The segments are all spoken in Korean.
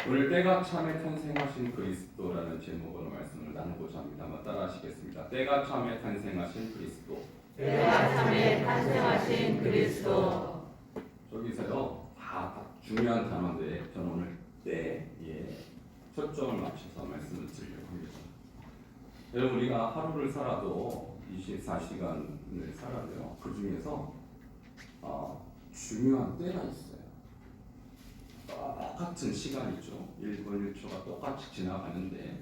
오늘 때가 참에 탄생하신 그리스도라는 제목으로 말씀을 나누고자 합니다. 한번 따라하시겠습니다. 때가 참에 탄생하신 그리스도. 때가 참에 탄생하신 그리스도. 저기서요 다 중요한 단어인데 저는 오늘 때에 초점을 맞춰서 말씀을 드리려고 합니다. 여러분, 우리가 하루를 살아도 24시간을 살아도요, 그 중에서 중요한 때가 있어요. 똑같은 시간이죠. 1분 1초가 똑같이 지나가는데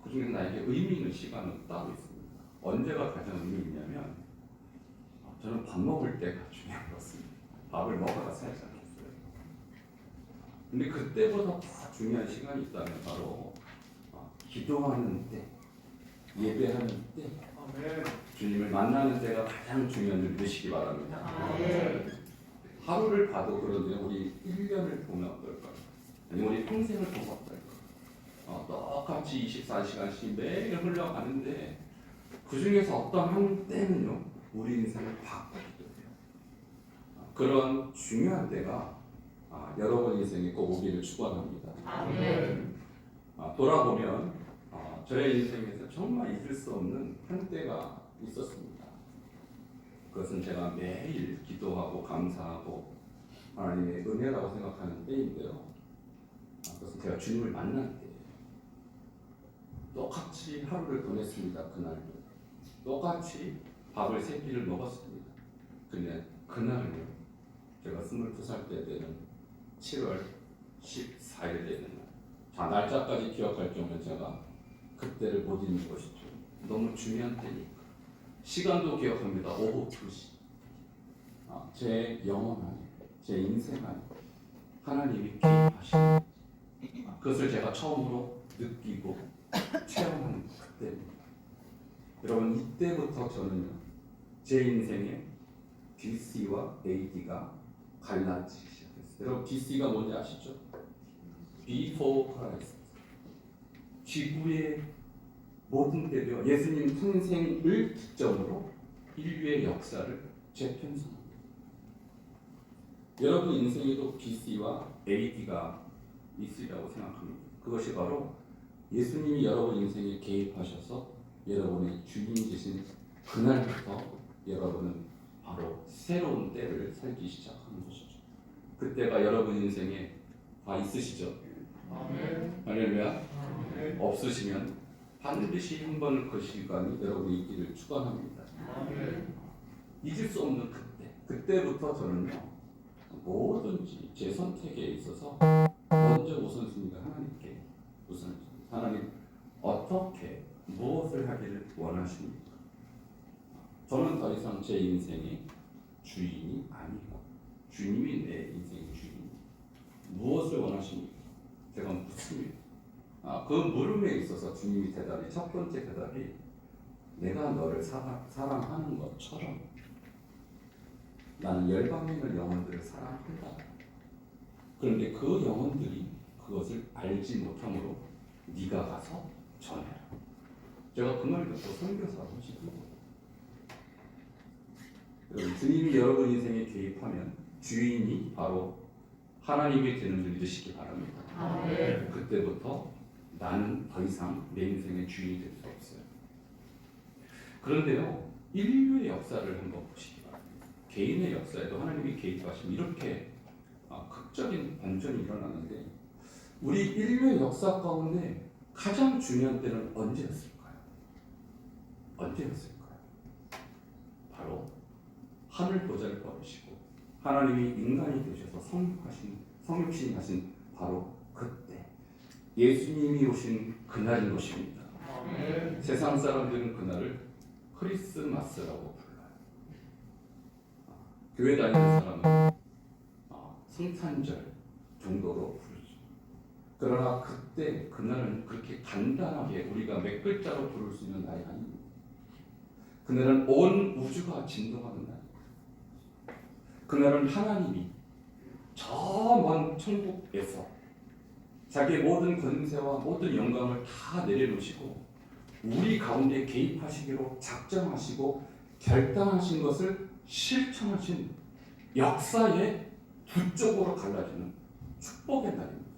그 중에 나에게 의미 있는 시간은 따로 있습니다. 언제가 가장 의미 있냐면 저는 밥 먹을 때가 중요한 것 같습니다. 밥을 먹어야 살지 않겠어요. 근데 그때보다 더 중요한 시간이 있다면 바로 기도하는 때, 예배하는 때, 주님을 만나는 때가 가장 중요한 줄 믿으시기 바랍니다. 하루를 봐도 그런데 우리 1년을 보면 어떨까요? 아니 우리 평생을 보면 어떨까요? 똑같이 24시간씩 매일 흘러가는데 그 중에서 어떤 한 때는요 우리 인생을 바꾸기도 해요. 그런 중요한 때가 여러분 인생에 꼭 오기를 축원합니다. 돌아보면 저의 인생에서 정말 잊을 수 없는 한때가 있었습니다. 그것은 제가 매일 기도하고 감사하고 하나님의 은혜라고 생각하는 때인데요. 그것은 제가 주님을 만난 때예요. 똑같이 하루를 보냈습니다. 그날도 똑같이 밥을 3끼를 먹었습니다. 근데 그날은요, 제가 22살 때 되는 7월 14일 되는 날, 자 날짜까지 기억할 정도로 제가 그때를 못 잊는 것이죠. 너무 중요한 때니까. 시간도 기억합니다. 오후 2시. 제 영혼 안에, 제 인생 안에 하나님이 개입하시는 그것을 제가 처음으로 느끼고 체험하는 그때입니다. 여러분, 이때부터 저는요, 제 인생에 BC와 AD가 갈라지기 시작했어요. 여러분, BC가 뭔지 아시죠? Before Christ. 지구의 모든 때도요, 예수님 탄생을 기점으로 인류의 역사를 재편성합니다. 여러분 인생에도 BC와 AD가 있으리라고 생각합니다. 그것이 바로 예수님이 여러분 인생에 개입하셔서 여러분의 주인 되신 그날부터 여러분은 바로 새로운 때를 살기 시작하는 것이죠. 그때가 여러분 인생에 다 있으시죠? 아멘. 할렐루야. 아멘. 없으시면 반드시 한 번 그 시간이 여러분이 있기를 축원합니다. 잊을 수 없는 그때부터 저는요, 뭐든지 제 선택에 있어서 먼저 우선순위가 하나님께 우선순위. 하나님 어떻게 무엇을 하기를 원하십니까? 저는 더 이상 제 인생의 주인이 아니고 주님이 내 인생의 주인. 무엇을 원하십니까? 제가 묻습니다. 그 물음에 있어서 주님이 대답이, 첫 번째 대답이 내가 너를 사랑하는 것처럼 나는 열방민의 영혼들을 사랑한다. 그런데 그 영혼들이 그것을 알지 못함으로 네가 가서 전해라. 제가 그 말 듣고 선교사로 하시고, 여러분, 주님이 여러분 인생에 개입하면 주인이 바로 하나님이 되는 줄 믿으시기 바랍니다. 그때부터 나는 더 이상 내 인생의 주인이 될 수 없어요. 그런데요, 인류의 역사를 한번 보시기 바랍니다. 개인의 역사에도 하나님이 개입하시면 이렇게 극적인 반전이 일어나는데, 우리 인류의 역사 가운데 가장 중요한 때는 언제였을까요? 언제였을까요? 바로 하늘 보좌를 버리시고 하나님이 인간이 되셔서 성육신 하신 바로 그때 예수님이 오신 그날인 것입니다. 세상 사람들은 그날을 크리스마스라고 불러요. 교회 다니는 사람은 성탄절 정도로 부르죠. 그러나 그때 그날은 그렇게 간단하게 우리가 몇 글자로 부를 수 있는 날이 아닙니다. 그날은 온 우주가 진동하는 날. 그날은 하나님이 저 먼 천국에서 자기의 모든 권세와 모든 영광을 다 내려놓으시고 우리 가운데 개입하시기로 작정하시고 결단하신 것을 실천하신 역사의 두 쪽으로 갈라지는 축복의 날입니다.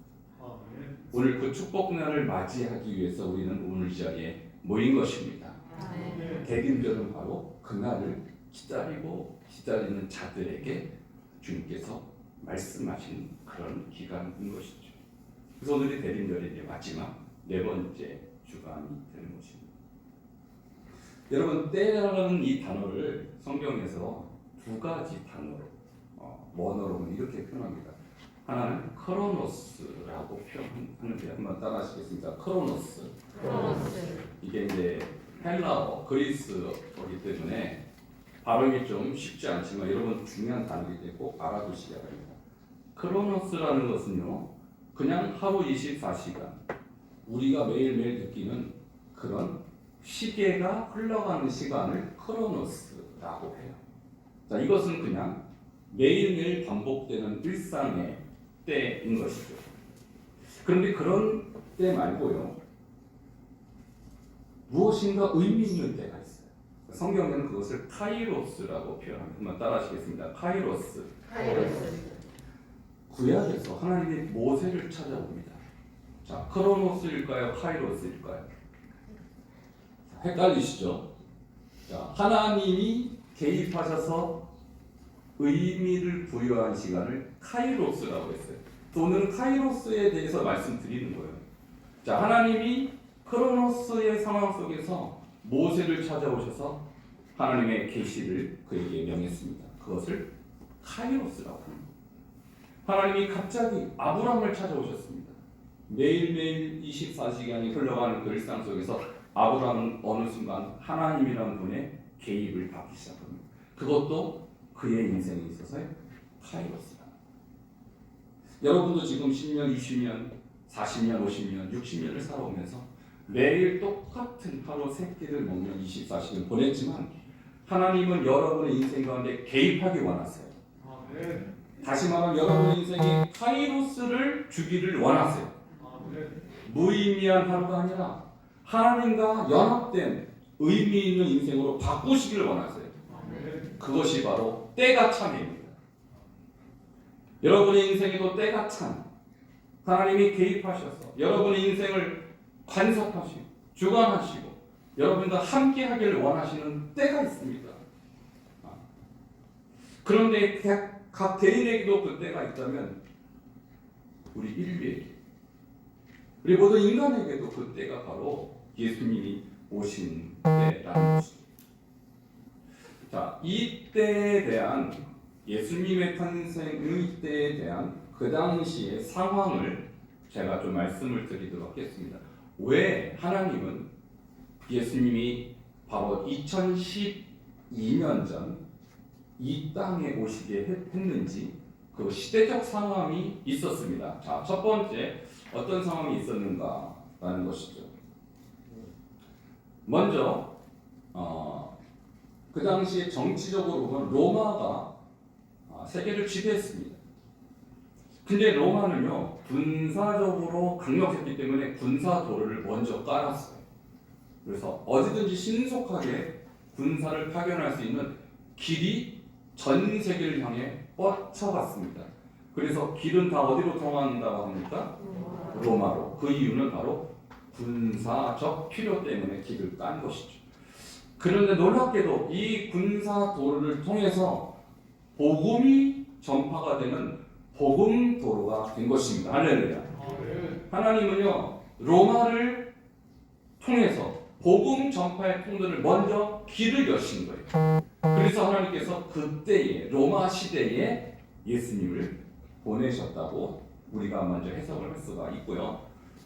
오늘 그 축복날을 맞이하기 위해서 우리는 오늘 이 자리에 모인 것입니다. 대림절은 바로 그날을 기다리는 자들에게 주님께서 말씀하신 그런 기간인 것이죠. 그래서 오늘이 대림절의 이제 마지막 네 번째 주간이 되는 것입니다. 여러분, 때라는 이 단어를 성경에서 두 가지 단어로 원어로는 이렇게 표현합니다. 하나는 크로노스라고 표현하는데 한번 따라하시겠습니다. 크로노스. 이게 이제 헬라어, 그리스어이기 때문에 발음이 좀 쉽지 않지만 여러분 중요한 단어이기 때문에 꼭 알아두시기 바랍니다. 크로노스라는 것은요, 그냥 하루 24시간 우리가 매일매일 느끼는 그런 시계가 흘러가는 시간을 크로노스라고 해요. 자, 이것은 그냥 매일매일 반복되는 일상의 때인 것이죠. 그런데 그런 때 말고요, 무엇인가 의미 있는 때가 있어요. 성경에는 그것을 카이로스라고 표현합니다. 한번 따라하시겠습니다. 카이로스. 구약에서 하나님이 모세를 찾아옵니다. 자, 크로노스일까요? 카이로스일까요? 헷갈리시죠? 자, 하나님이 개입하셔서 의미를 부여한 시간을 카이로스라고 했어요. 또 오늘은 카이로스에 대해서 말씀드리는 거예요. 자, 하나님이 크로노스의 상황 속에서 모세를 찾아오셔서 하나님의 계시를 그에게 명했습니다. 그것을 카이로스라고 합니다. 하나님이 갑자기 아브라함을 찾아오셨습니다. 매일매일 24시간이 흘러가는 그 일상 속에서 아브라함은 어느 순간 하나님이라는 분의 개입을 받기 시작합니다. 그것도 그의 인생에 있어서의 카이로스다. 여러분도 지금 10년, 20년, 40년, 50년, 60년을 살아오면서 매일 똑같은 하루 세 끼를 먹는 24시간 보냈지만 하나님은 여러분의 인생 가운데 개입하기 원하세요. 다시 말하면 여러분의 인생에 카이로스를 주기를 원하세요. 무의미한 하루가 아니라 하나님과 연합된 의미 있는 인생으로 바꾸시기를 원하세요. 그것이 바로 때가 참입니다. 여러분의 인생에도 때가 참 하나님이 개입하셔서 여러분의 인생을 관섭하시고 주관하시고 여러분과 함께 하기를 원하시는 때가 있습니다. 그런데 각 개인에게도 그 때가 있다면 우리 인류에게 우리 모든 인간에게도 그 때가 바로 예수님이 오신 때라는 것입니다. 자, 이 때에 대한 예수님의 탄생의 때에 대한 그 당시의 상황을 제가 좀 말씀을 드리도록 하겠습니다. 왜 하나님은 예수님이 바로 2012년 전 이 땅에 오시게 했는지 그 시대적 상황이 있었습니다. 자, 첫 번째 어떤 상황이 있었는가라는 것이죠. 먼저 그 당시에 정치적으로 보면 로마가 세계를 지배했습니다. 근데 로마는요 군사적으로 강력했기 때문에 군사도를 먼저 깔았어요. 그래서 어디든지 신속하게 군사를 파견할 수 있는 길이 전 세계를 향해 뻗쳐갔습니다. 그래서 길은 다 어디로 통한다고 합니까? 로마로. 그 이유는 바로 군사적 필요 때문에 길을 깐 것이죠. 그런데 놀랍게도 이 군사도를 통해서 복음이 전파가 되는 복음도로가 된 것입니다. 할렐루야. 하나님은요 로마를 통해서 복음 전파의 통로를 먼저 길을 여신 거예요. 그래서 하나님께서 그때에 로마 시대에 예수님을 보내셨다고 우리가 먼저 해석을 할 수가 있고요.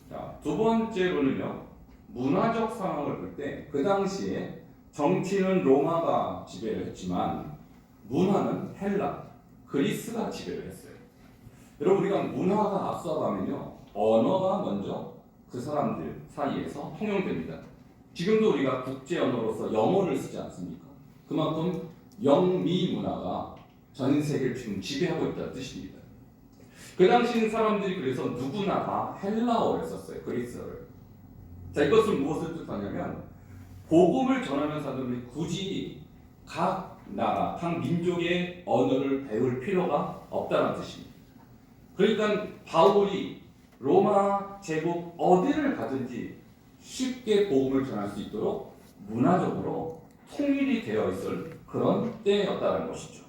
자, 두 번째로는요 문화적 상황을 볼 때 그 당시에 정치는 로마가 지배를 했지만 문화는 헬라, 그리스가 지배를 했어요. 여러분 우리가 문화가 앞서가면요 언어가 먼저 그 사람들 사이에서 통용됩니다. 지금도 우리가 국제 언어로서 영어를 쓰지 않습니까? 그만큼 영미 문화가 전 세계를 지금 지배하고 있다는 뜻입니다. 그 당시 사람들이 그래서 누구나 다 헬라어를 썼어요. 그리스어를. 자, 이것은 무엇을 뜻하냐면 복음을 전하는 사람들이 굳이 각 나라, 각 민족의 언어를 배울 필요가 없다는 뜻입니다. 그러니까 바울이 로마 제국 어디를 가든지 쉽게 복음을 전할 수 있도록 문화적으로 통일이 되어 있을 그런 때였다는 것이죠.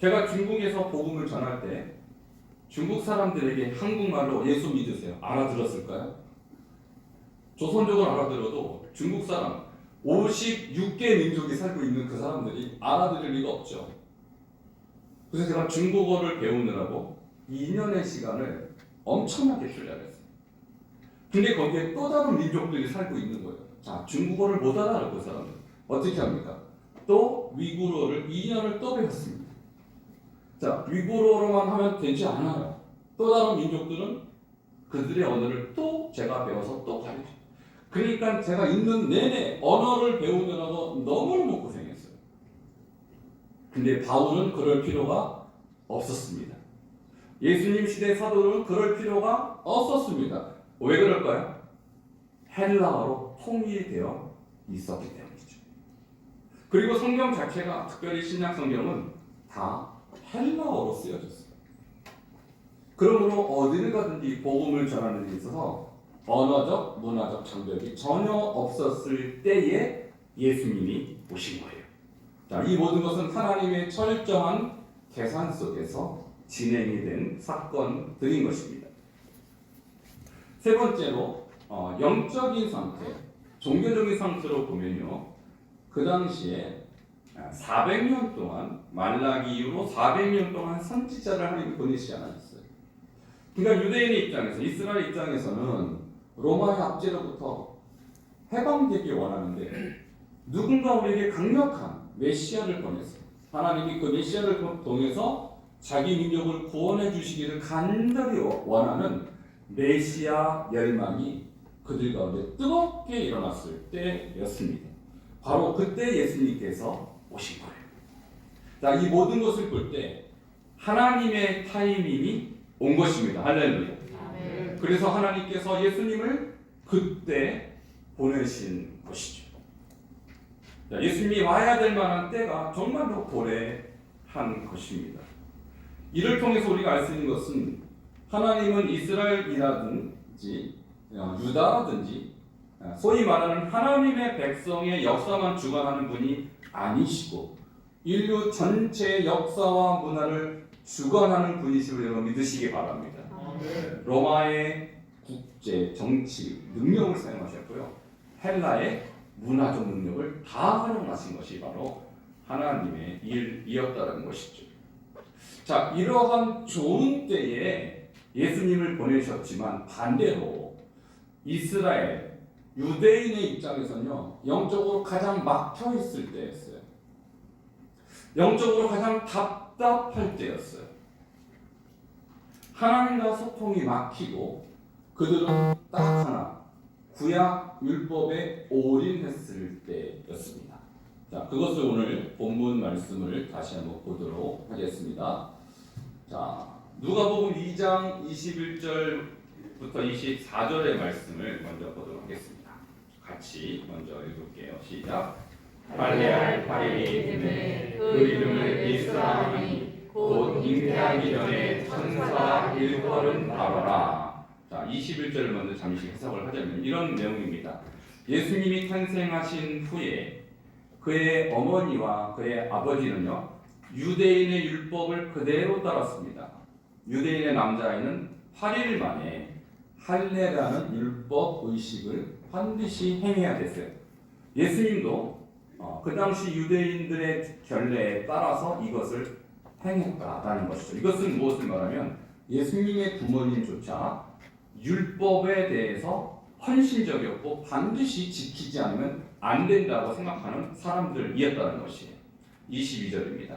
제가 중국에서 복음을 전할 때 중국 사람들에게 한국말로 예수 믿으세요. 알아들었을까요? 조선족은 알아들어도 중국 사람 56개 민족이 살고 있는 그 사람들이 알아들을 리가 없죠. 그래서 제가 중국어를 배우느라고 2년의 시간을 엄청나게 투자했어요. 근데 거기에 또 다른 민족들이 살고 있는 거예요. 자, 중국어를 못 알아요, 그 사람들. 어떻게 합니까? 또 위구르어를 2년을 또 배웠습니다. 자, 위구르어로만 하면 되지 않아요. 또 다른 민족들은 그들의 언어를 또 제가 배워서 또 가르쳐요. 그러니까 제가 있는 내내 언어를 배우느라고 너무너무 고생했어요. 근데 바울은 그럴 필요가 없었습니다. 예수님 시대 사도는 그럴 필요가 없었습니다. 왜 그럴까요? 헬라어로 통일되어 있었기 때문이죠. 그리고 성경 자체가, 특별히 신약 성경은 다 헬라어로 쓰여졌어요. 그러므로 어디를 가든지 복음을 전하는 데 있어서 언어적, 문화적 장벽이 전혀 없었을 때에 예수님이 오신 거예요. 자, 이 모든 것은 하나님의 철저한 계산 속에서 진행이 된 사건들인 것입니다. 세 번째로 영적인 상태, 종교적인 상태로 보면요, 그 당시에 400년 동안, 말라기 이후로 400년 동안 선지자를 하나님이 보내시지 않았어요. 그러니까 유대인의 입장에서, 이스라엘 입장에서는 로마의 압제로부터 해방되길 원하는데 누군가 우리에게 강력한 메시아를 보냈어요. 하나님이 그 메시아를 통해서 자기 민족을 구원해 주시기를 간절히 원하는 메시아 열망이 그들 가운데 뜨겁게 일어났을 때였습니다. 바로 그때 예수님께서 오신 거예요. 자, 이 모든 것을 볼 때 하나님의 타이밍이 온 것입니다. 할렐루야. 아멘. 그래서 하나님께서 예수님을 그때 보내신 것이죠. 자, 예수님이 와야 될 만한 때가 정말로 도래한 것입니다. 이를 통해서 우리가 알 수 있는 것은 하나님은 이스라엘이라든지 유다라든지 소위 말하는 하나님의 백성의 역사만 주관하는 분이 아니시고 인류 전체의 역사와 문화를 주관하는 분이심을 여러분 믿으시기 바랍니다. 로마의 국제, 정치 능력을 사용하셨고요. 헬라의 문화적 능력을 다 활용하신 것이 바로 하나님의 일이었다는 것이죠. 자, 이러한 좋은 때에 예수님을 보내셨지만 반대로 이스라엘, 유대인의 입장에서는요, 영적으로 가장 막혀 있을 때였어요. 영적으로 가장 답답할 때였어요. 하나님과 소통이 막히고 그들은 딱 하나, 구약 율법에 올인했을 때였습니다. 자, 그것을 오늘 본문 말씀을 다시 한번 보도록 하겠습니다. 자, 누가복음 2장 21절부터 24절의 말씀을 먼저 보도록 하겠습니다. 같이 먼저 읽을게요. 시작. 할례할 8일이 되매 그 이름을 예수라 하니 곧 잉태하기 전에 천사가 일컬은 바로라. 자, 21절을 먼저 잠시 해석을 하자면 이런 내용입니다. 예수님이 탄생하신 후에 그의 어머니와 그의 아버지는요, 유대인의 율법을 그대로 따랐습니다. 유대인의 남자아이는 8일 만에 할례라는 율법 의식을 반드시 행해야 됐어요. 예수님도 그 당시 유대인들의 결례에 따라서 이것을 행했다라는 것이죠. 이것은 무엇을 말하면 예수님의 부모님조차 율법에 대해서 헌신적이었고 반드시 지키지 않으면 안 된다고 생각하는 사람들이었다는 것이에요. 22절입니다.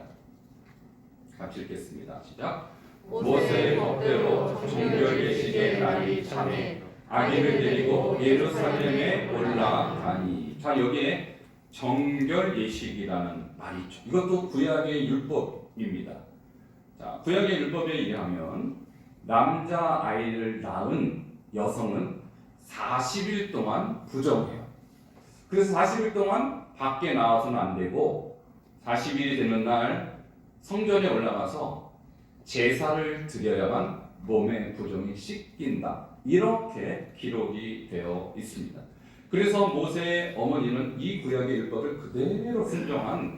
같이 읽겠습니다. 시작. 모세의 법대로 정결 예식의 날이 참에 아기를 데리고 예루살렘에 올라가니. 자, 여기에 정결 예식이라는 말이 있죠. 이것도 구약의 율법입니다. 자, 구약의 율법에 의하면 남자 아이를 낳은 여성은 40일 동안 부정해요. 그래서 40일 동안 밖에 나와서는 안 되고 40일이 되는 날 성전에 올라가서 제사를 드려야만 몸의 부종이 씻긴다. 이렇게 기록이 되어 있습니다. 그래서 모세의 어머니는 이 구약의 율법을 그대로 순종한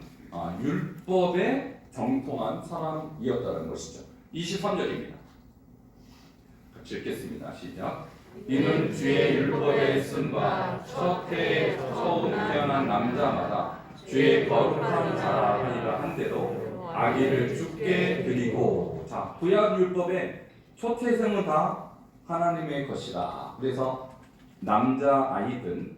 율법에 정통한 사람이었다는 것이죠. 23절입니다. 같이 읽겠습니다. 시작. 이는 주의 율법에 쓴바 첫 해에 처음 태어난 남자마다 주의 거룩한 자라 하니라 한 대로 아기를 죽게 드리고. 자, 구약 율법의 초태생은 다 하나님의 것이다. 그래서 남자 아이든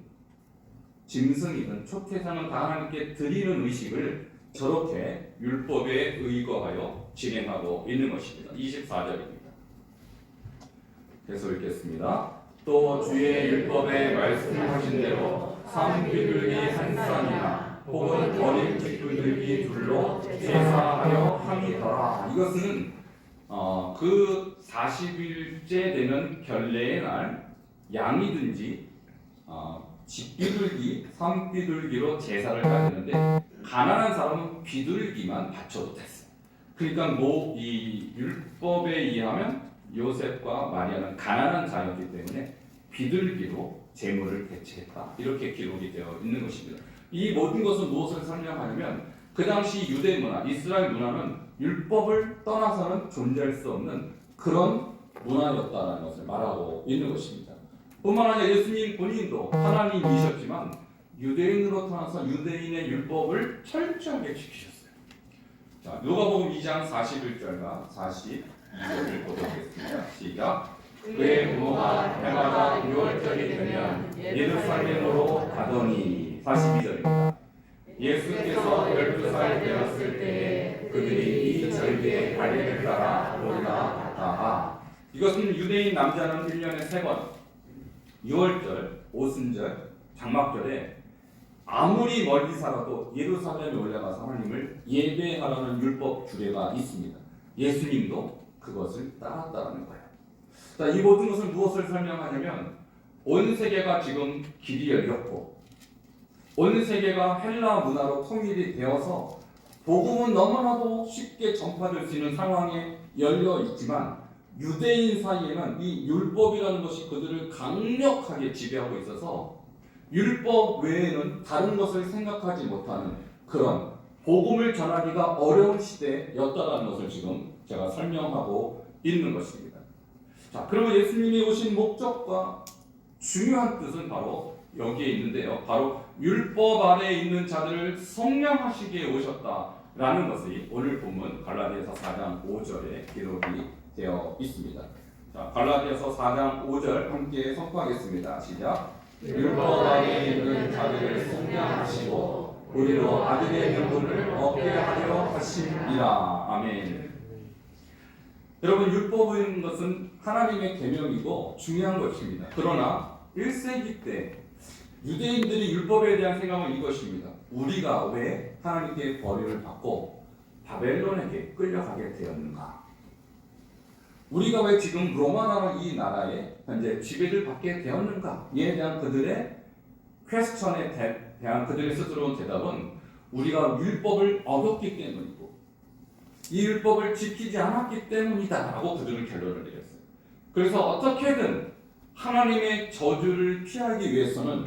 짐승이든 초태생은 다 하나님께 드리는 의식을 저렇게 율법에 의거하여 진행하고 있는 것입니다. 24절입니다. 계속 읽겠습니다. 또 주의 율법에 말씀하신 대로 삼비둘기 한 쌍이나 혹은 어린 쥐비둘기 둘로 제사하여 함이더라. 이것은 그 40일째 되는 결례의 날 양이든지 쥐비둘기, 삼비둘기로 제사를 드리는데 가난한 사람은 비둘기만 바쳐도 됐어요. 그러니까 이 율법에 의하면 요셉과 마리아는 가난한 자였기 때문에 비둘기로 제물을 대체했다. 이렇게 기록이 되어 있는 것입니다. 이 모든 것은 무엇을 설명하냐면 그 당시 유대 문화, 이스라엘 문화는 율법을 떠나서는 존재할 수 없는 그런 문화였다는 것을 말하고 있는 것입니다. 뿐만 아니라 예수님 본인도 하나님이셨지만 유대인으로 태어나서 유대인의 율법을 철저하게 지키셨어요. 자, 누가복음 2장 41절과 42절을 보도록하겠습니다. 시작. 그의 부모가 해마다 6월절이 되면 예루살렘으로 가더니 42절입니다. 예수께서 12살 되었을 때에 그들이 이 절기에 갈릴리를 따라 올라갔다. 이것은 유대인 남자는 1년에 3번 6월절, 오순절, 장막절에 아무리 멀리 살아도 예루살렘에 올라가서 하나님을 예배하라는 율법 규례가 있습니다. 예수님도 그것을 따랐다는 거예요. 자, 이 모든 것은 무엇을 설명하냐면 온 세계가 지금 길이 열렸고 온 세계가 헬라 문화로 통일이 되어서 복음은 너무나도 쉽게 전파될 수 있는 상황에 열려 있지만 유대인 사이에는 이 율법이라는 것이 그들을 강력하게 지배하고 있어서 율법 외에는 다른 것을 생각하지 못하는 그런 복음을 전하기가 어려운 시대였다는 것을 지금 제가 설명하고 있는 것입니다. 자, 그러면 예수님이 오신 목적과 중요한 뜻은 바로 여기에 있는데요. 바로 율법 아래에 있는 자들을 성량하시기에 오셨다라는 것이 오늘 본문 갈라디아서 4장 5절에 기록이 되어 있습니다. 자, 갈라디아서 4장 5절 함께 선포하겠습니다. 시작. 율법 아래에 있는 자들을 성량하시고 우리로 아들의 명분을 얻게 하려 하심이라. 아멘. 여러분, 율법인 것은 하나님의 계명이고 중요한 것입니다. 그러나 1세기 때 유대인들이 율법에 대한 생각은 이것입니다. 우리가 왜 하나님께 벌을 받고 바벨론에게 끌려가게 되었는가? 우리가 왜 지금 로마라는 이 나라에 현재 지배를 받게 되었는가? 이에 대한 그들의 퀘스천에 대한 그들의 스스로운 대답은 우리가 율법을 어겼기 때문이고 이 율법을 지키지 않았기 때문이다 라고 그들은 결론을 내렸어요. 그래서 어떻게든 하나님의 저주를 피하기 위해서는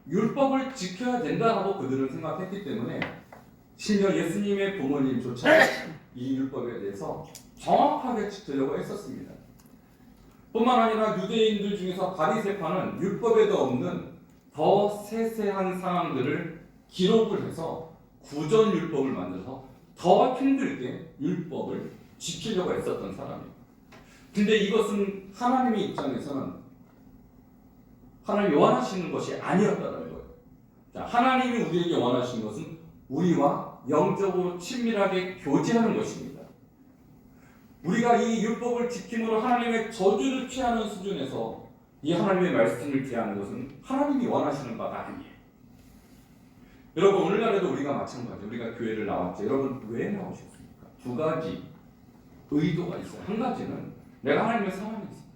율법을 지켜야 된다라고 그들은 생각했기 때문에 심지어 예수님의 부모님조차 이 율법에 대해서 정확하게 지키려고 했었습니다. 뿐만 아니라 유대인들 중에서 바리새파는 율법에도 없는 더 세세한 상황들을 기록을 해서 구전 율법을 만들어서 더 힘들게 율법을 지키려고 했었던 사람이에요. 근데 이것은 하나님의 입장에서는 하나님이 원하시는 것이 아니었다는 거예요. 자, 하나님이 우리에게 원하시는 것은 우리와 영적으로 친밀하게 교제하는 것입니다. 우리가 이 율법을 지킴으로 하나님의 저주를 피하는 수준에서 이 하나님의 말씀을 대하는 것은 하나님이 원하시는 바가 아니에요. 여러분, 오늘날에도 우리가 마찬가지예요. 우리가 교회를 나왔죠. 여러분, 왜 나오셨습니까? 두 가지 의도가 있어요. 한 가지는 내가 하나님을 사랑해서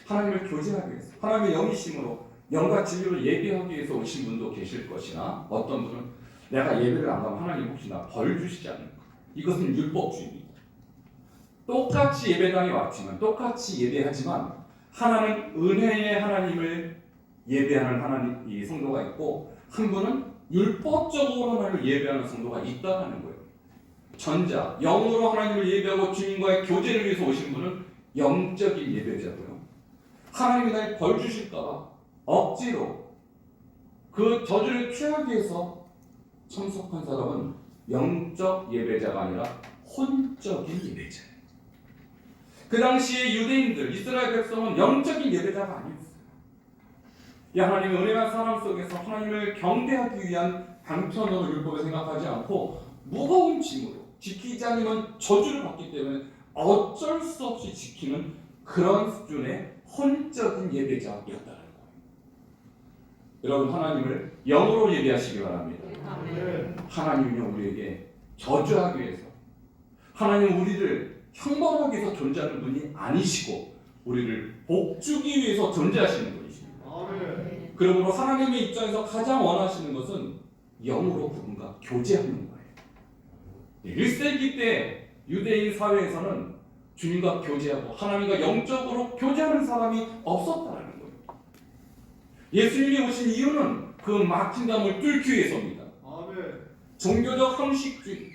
하나님을 교제하기 위해서 하나님의 영이심으로 영과 진리를 예배하기 위해서 오신 분도 계실 것이나 어떤 분은 내가 예배를 안 가면 하나님 혹시 나 벌 주시지 않을까? 이것은 율법주의입니다. 똑같이 예배당에 왔지만 똑같이 예배하지만 하나는 은혜의 하나님을 예배하는 하나님 이 성도가 있고 한 분은 율법적으로 하나님을 예배하는 성도가 있다는 거예요. 전자 영으로 하나님을 예배하고 주님과의 교제를 위해서 오신 분은 영적인 예배자고요. 하나님이 날 벌 주실까봐 억지로 그 저주를 피하기 위해서 참석한 사람은 영적 예배자가 아니라 혼적인 예배자예요. 그 당시에 유대인들, 이스라엘 백성은 영적인 예배자가 아니었어요. 이 하나님의 은혜한 사람 속에서 하나님을 경배하기 위한 방편으로 율법을 생각하지 않고 무거운 짐으로 지키지 않으면 저주를 받기 때문에 어쩔 수 없이 지키는 그런 수준의 혼적인 예배자였다는 거예요. 여러분 하나님을 영으로 예배하시기 바랍니다. 하나님은요 우리에게 저주하기 위해서 하나님 우리를 형벌하기 위해서 존재하는 분이 아니시고 우리를 복주기 위해서 존재하시는 분이십니다. 그러므로 하나님의 입장에서 가장 원하시는 것은 영으로 그분과 교제하는 거예요. 1세기 때 유대인 사회에서는 주님과 교제하고 하나님과 영적으로 교제하는 사람이 없었다는 거예요. 예수님이 오신 이유는 그 막힌 담을 뚫기 위해서입니다. 종교적 형식주의,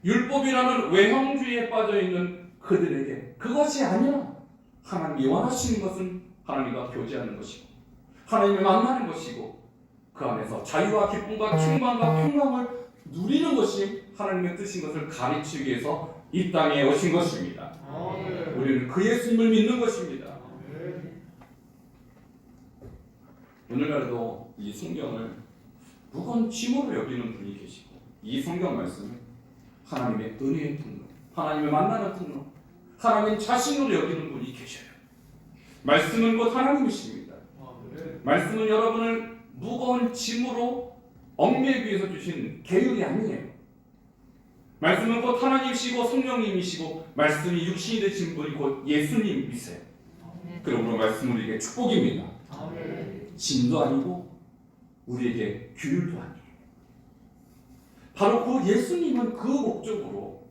율법이라는 외형주의에 빠져있는 그들에게 그것이 아니라 하나님이 원하시는 것은 하나님과 교제하는 것이고 하나님을 만나는 것이고 그 안에서 자유와 기쁨과 충만과 평강을 누리는 것이 하나님의 뜻인 것을 가르치기 위해서 이 땅에 오신 것입니다. 우리는 그 예수님을 믿는 것입니다. 오늘날도 이 성경을 무거운 짐으로 여기는 분이 계시고 이 성경 말씀을 하나님의 은혜의 통로, 하나님을 만나는 통로, 하나님 자신으로 여기는 분이 계셔요. 말씀은 곧 하나님이십니다. 말씀은 여러분을 무거운 짐으로 얽매이기 위해서 주신 계율이 아니에요. 말씀은 곧 하나님이시고 성령님이시고 말씀이 육신이 되신 분이 곧 예수님이세요. 그러므로 말씀은 우리에게 축복입니다. 짐도 아니고 우리에게 규율도 아니에요. 바로 그 예수님은 그 목적으로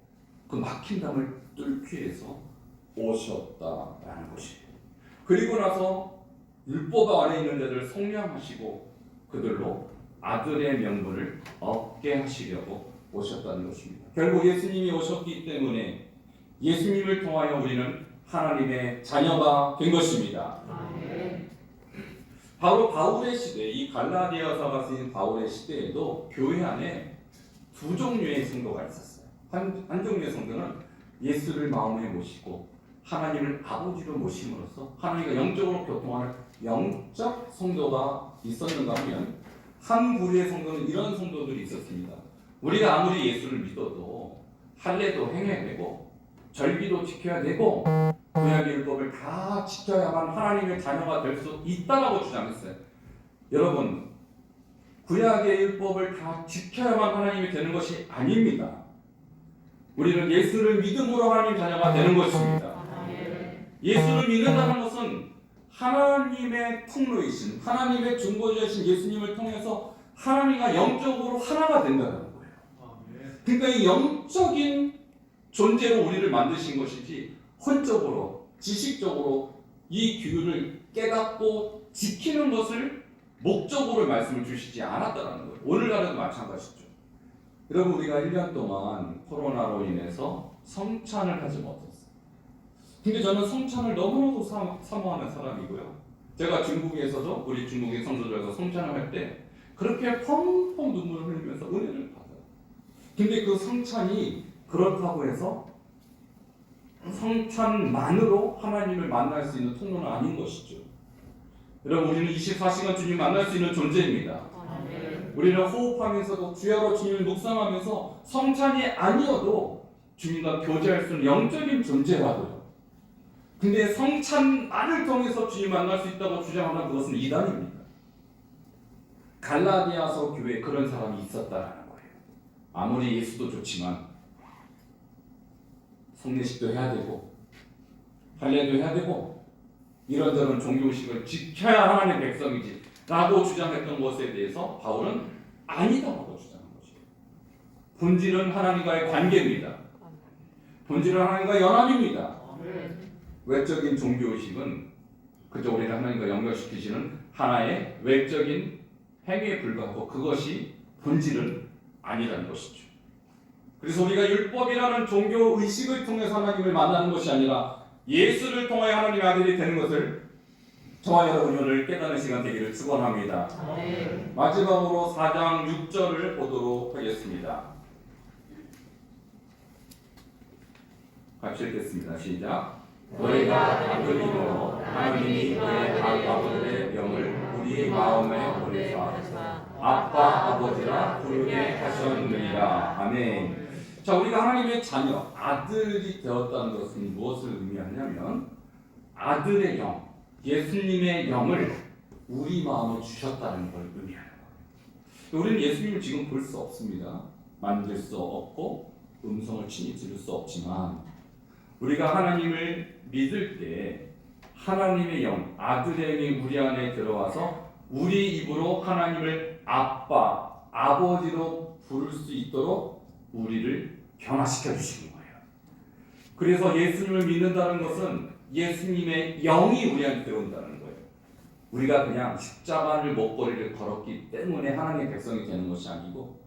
그 막힌 담을 뚫기 위해서 오셨다라는 것이에요. 그리고 나서 율법 안에 있는 자들을 성량하시고 그들로 아들의 명분을 얻게 하시려고 오셨다는 것입니다. 결국 예수님이 오셨기 때문에 예수님을 통하여 우리는 하나님의 자녀가 된 것입니다. 바로 바울의 시대, 이 갈라디아서가 쓰인 바울의 시대에도 교회 안에 두 종류의 성도가 있었어요. 한 종류의 성도는 예수를 마음에 모시고 하나님을 아버지로 모심으로써 하나님과 영적으로 교통하는 영적 성도가 있었는가 하면 한 부류의 성도는 이런 성도들이 있었습니다. 우리가 아무리 예수를 믿어도 할례도 행해야 되고 절기도 지켜야 되고 구약의 율법을 다 지켜야만 하나님의 자녀가 될 수 있다라고 주장했어요. 여러분, 구약의 율법을 다 지켜야만 하나님이 되는 것이 아닙니다. 우리는 예수를 믿음으로 하나님 자녀가 되는 것입니다. 예수를 믿는다는 것은 하나님의 통로이신 하나님의 중보자이신 예수님을 통해서 하나님과 영적으로 하나가 된다는 거예요. 그러니까 이 영적인 존재로 우리를 만드신 것이지 혼적으로 지식적으로 이 규율을 깨닫고 지키는 것을 목적으로 말씀을 주시지 않았다는 거예요. 오늘날에도 마찬가지죠. 여러분 우리가 1년 동안 코로나로 인해서 성찬을 하지 못했어요. 근데 저는 성찬을 너무나도 사모하는 사람이고요. 제가 중국에서도 우리 중국인 성도들과 성찬을 할 때 그렇게 펑펑 눈물을 흘리면서 은혜를 받아요. 근데 그 성찬이 그렇다고 해서 성찬만으로 하나님을 만날 수 있는 통로는 아닌 것이죠. 여러분 우리는 24시간 주님 만날 수 있는 존재입니다. 우리는 호흡하면서도 주야로 주님을 묵상하면서 성찬이 아니어도 주님과 교제할 수 있는 영적인 존재라고요. 근데 성찬만을 통해서 주님 만날 수 있다고 주장하면 그것은 이단입니다. 갈라디아서 교회에 그런 사람이 있었다라는 거예요. 아무리 예수도 좋지만 성례식도 해야 되고 할례도 해야 되고 이런저런 종교의식을 지켜야 하나님의 백성이지 라고 주장했던 것에 대해서 바울은 아니다라고 주장한 것이에요. 본질은 하나님과의 관계입니다. 본질은 하나님과 연합입니다. 외적인 종교의식은 그저 우리를 하나님과 연결시키시는 하나의 외적인 행위에 불과하고 그것이 본질은 아니라는 것이죠. 그래서 우리가 율법이라는 종교의식을 통해서 하나님을 만나는 것이 아니라 예수를 통하여 하나님의 아들이 되는 것을 저와 여러분이 오늘 깨닫는 시간 되기를 축원합니다. 마지막으로 4장 6절을 보도록 하겠습니다. 같이 읽겠습니다. 시작. 너희가 아들이므로 하나님이 너희 아버지의 영을 우리 마음에 보내사 아빠 아버지라 부르게 하셨느니라. 아멘. 자, 우리가 하나님의 자녀, 아들이 되었다는 것은 무엇을 의미하냐면 아들의 영, 예수님의 영을 우리 마음에 주셨다는 걸 의미하는 거예요. 우리는 예수님을 지금 볼 수 없습니다. 만질 수 없고 음성을 친히 들을 수 없지만 우리가 하나님을 믿을 때 하나님의 영, 아들의 영이 우리 안에 들어와서 우리 입으로 하나님을 아빠, 아버지로 부를 수 있도록 우리를 변화시켜 주시는 거예요. 그래서 예수님을 믿는다는 것은 예수님의 영이 우리 안에 들어온다는 거예요. 우리가 그냥 십자가를 목걸이를 걸었기 때문에 하나님의 백성이 되는 것이 아니고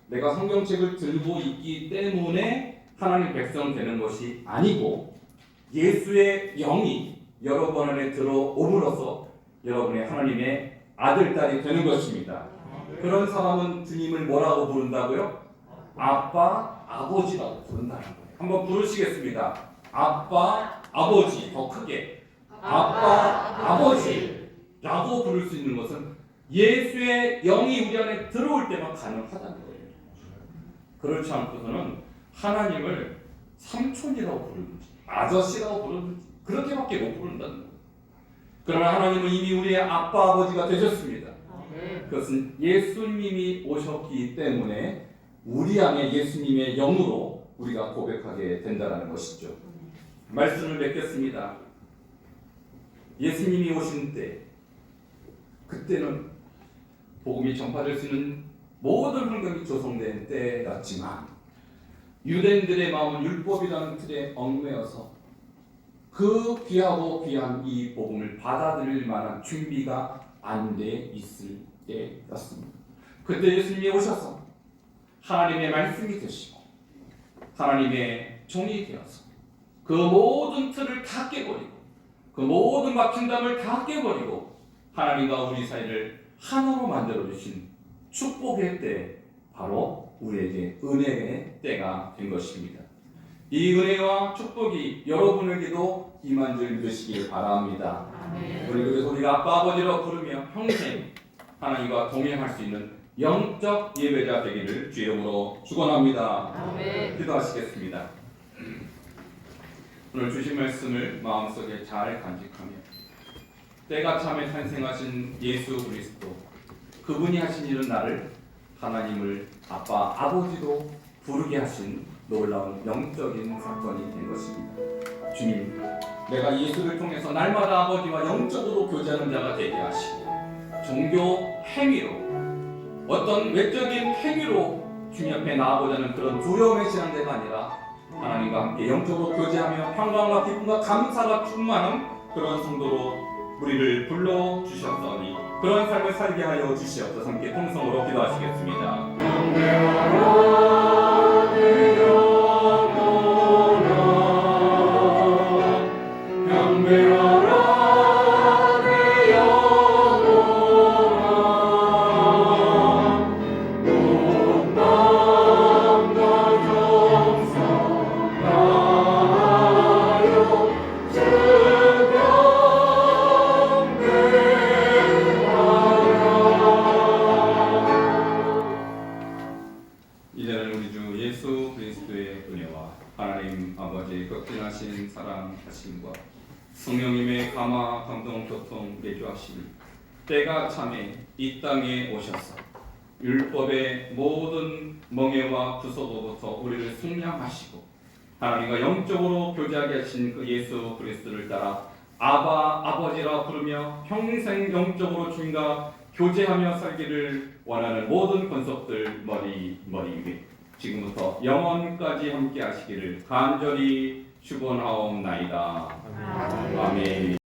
내가 성경책을 들고 있기 때문에 하나님의 백성 되는 것이 아니고 예수의 영이 여러분 안에 들어옴으로써 여러분의 하나님의 아들, 딸이 되는 것입니다. 그런 사람은 주님을 뭐라고 부른다고요? 아빠, 아버지라고 부른다는 거예요. 한번 부르시겠습니다. 아빠, 아버지. 더 크게. 아빠, 아버지라고 부를 수 있는 것은 예수의 영이 우리 안에 들어올 때만 가능하다는 거예요. 그렇지 않고서는 하나님을 삼촌이라고 부르는지 아저씨라고 부르는지 그렇게밖에 못 부른다는 거예요. 그러나 하나님은 이미 우리의 아빠, 아버지가 되셨습니다. 그것은 예수님이 오셨기 때문에 우리 안에 예수님의 영으로 우리가 고백하게 된다는 것이죠. 말씀을 맺겠습니다. 예수님이 오신 때, 그때는 복음이 전파될 수 있는 모든 환경이 조성된 때였지만 유대인들의 마음은 율법이라는 틀에 얽매여서 그 귀하고 귀한 이 복음을 받아들일 만한 준비가 안 돼 있을 때였습니다. 그때 예수님이 오셔서 하나님의 말씀이 되시고 하나님의 종이 되어서 그 모든 틀을 다 깨버리고 그 모든 막힌담을 다 깨버리고 하나님과 우리 사이를 하나로 만들어 주신 축복의 때, 바로 우리에게 은혜의 때가 된 것입니다. 이 은혜와 축복이 여러분에게도 임한 줄 믿으시길 바랍니다. 우리 그래서 우리가 아빠 아버지로 부르며 평생 하나님과 동행할 수 있는 영적 예배자 되기를 주의 이름으로 축원합니다. 기도하시겠습니다. 오늘 주신 말씀을 마음속에 잘 간직하며 때가 참에 탄생하신 예수 그리스도, 그분이 하신 일은 나를 하나님을 아빠 아버지로 부르게 하신 놀라운 영적인 사건이 된 것입니다. 주님, 내가 예수를 통해서 날마다 아버지와 영적으로 교제하는 자가 되게 하시고 종교 행위로, 어떤 외적인 행위로 주님 앞에 나아보자는 그런 두려움의 신앙대가 아니라 하나님과 함께 영적으로 교제하며 평강과 기쁨과 감사가 충만한 그런 성도로 우리를 불러주셨더니 그런 삶을 살게 하여 주시옵소서. 함께 통성으로 기도하시겠습니다. 이제는 우리 주 예수 그리스도의 은혜와 하나님 아버지의 극진하신 사랑하심과 성령님의 감화 감동 교통 내주하심이 때가 참에 이 땅에 오셔서 율법의 모든 멍에와 구속으로부터 우리를 속량하시고 하나님과 영적으로 교제하게 하신 그 예수 그리스도를 따라 아바 아버지라 부르며 평생 영적으로 주님과 교제하며 살기를 원하는 모든 권속들 머리 위에 지금부터 영원까지 함께 하시기를 간절히 축원하옵나이다. 아멘.